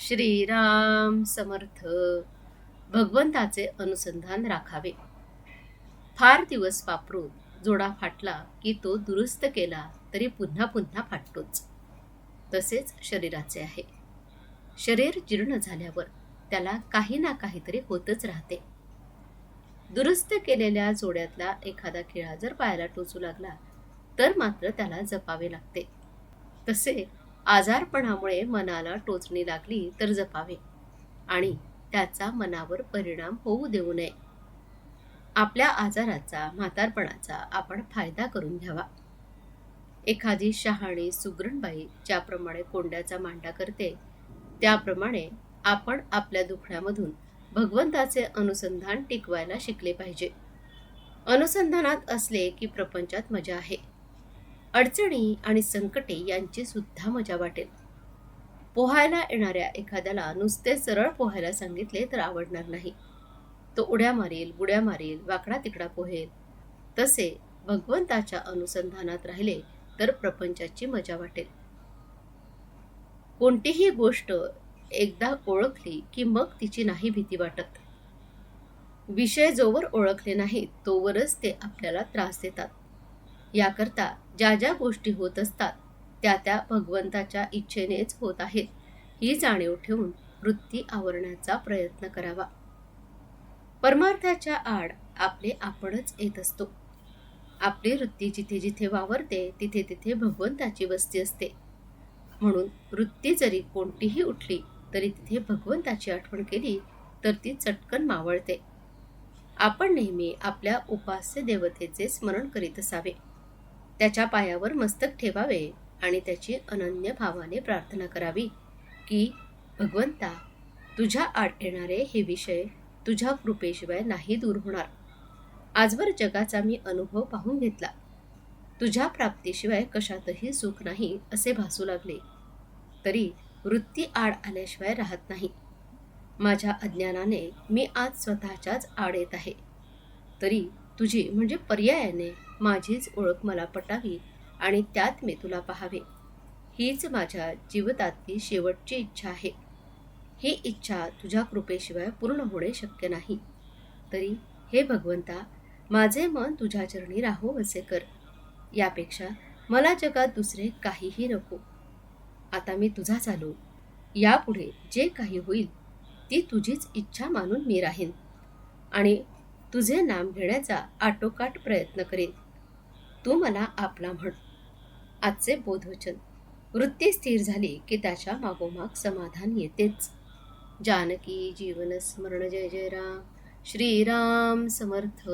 श्रीराम समर्थ. भगवंताचे अनुसंधान राखावे. फार दिवस वापरून जोडा फाटला की तो दुरुस्त केला तरी पुन्हा पुन्हा फाटतोच. तसेच शरीराचे आहे. शरीर जीर्ण झाल्यावर त्याला काही ना काहीतरी होतच राहते. दुरुस्त केलेल्या जोड्यातला एखादा खिळा जर पायाला टोचू लागला तर मात्र त्याला जपावे लागते. तसे आजारपणामुळे मनाला टोचणी लागली तर जपावे आणि त्याचा मनावर परिणाम होऊ देऊ नये. आपल्या आजाराचा, म्हातारपणाचा आपण फायदा करून घ्यावा. एखादी शहाणी सुगरणबाई ज्याप्रमाणे कोंड्याचा मांडा करते त्याप्रमाणे आपण आपल्या दुखण्यामधून भगवंताचे अनुसंधान टिकवायला शिकले पाहिजे. अनुसंधानात असले की प्रपंचात मजा आहे. अडचणी आणि संकटे यांची सुद्धा मजा वाटेल. पोहायला येणाऱ्या एखाद्याला नुसते सरळ पोहायला सांगितले तर आवडणार नाही. तो उड्या मारेल, बुड्या मारेल, वाकडा तिकडा पोहेल. तसे भगवंताच्या अनुसंधानात राहिले तर प्रपंचाची मजा वाटेल. कोणतीही गोष्ट एकदा ओळखली की मग तिची नाही भीती वाटत. विषय जोवर ओळखले नाहीत तोवरच ते आपल्याला त्रास देतात. याकरता ज्या ज्या गोष्टी होत असतात त्या त्या भगवंताच्या इच्छेनेच होत आहेत ही जाणीव ठेवून वृत्ती आवरण्याचा प्रयत्न करावा. परमार्थाच्या आड आपले आपणच येत असतो. आपली वृत्ती जिथे जिथे वावरते तिथे तिथे भगवंताची वस्ती असते. म्हणून वृत्ती जरी कोणतीही उठली तरी तिथे भगवंताची आठवण केली तर ती चटकन मावळते. आपण नेहमी आपल्या उपास्य देवतेचे स्मरण करीत असावे. त्याच्या पायावर मस्तक ठेवावे आणि त्याची अनन्य भावाने प्रार्थना करावी की भगवंता, तुझ्या आड येणारे हे विषय तुझ्या कृपेशिवाय नाही दूर होणार. आजवर जगाचा मी अनुभव पाहून घेतला. तुझ्या प्राप्तीशिवाय कशातही सुख नाही असे भासू लागले तरी वृत्ती आड आल्याशिवाय राहत नाही. माझ्या अज्ञानाने मी आज स्वतःच्याच आड येत आहे. तरी तुझी म्हणजे पर्यायाने माझीच ओळख मला पटावी आणि त्यात मी तुला पाहावे. हीच माझ्या जीवितातली शेवटची इच्छा आहे. ही इच्छा तुझ्या कृपेशिवाय पूर्ण होणे शक्य नाही. तरी हे भगवंता, माझे मन तुझ्या चरणी राहो असे कर. यापेक्षा मला जगात दुसरे काहीही नको. आता मी तुझा झालो. यापुढे जे काही होईल ती तुझीच इच्छा मानून मी राहीन आणि तुझे नाम घेण्याचा आटोकाट प्रयत्न करेन. तू मला आपला म्हण. आजचे बोधवचन. वृत्ती स्थिर झाली की त्याच्या मागोमाग समाधान येतेच. जानकी जीवन स्मरण. जय जय राम. श्रीराम समर्थ.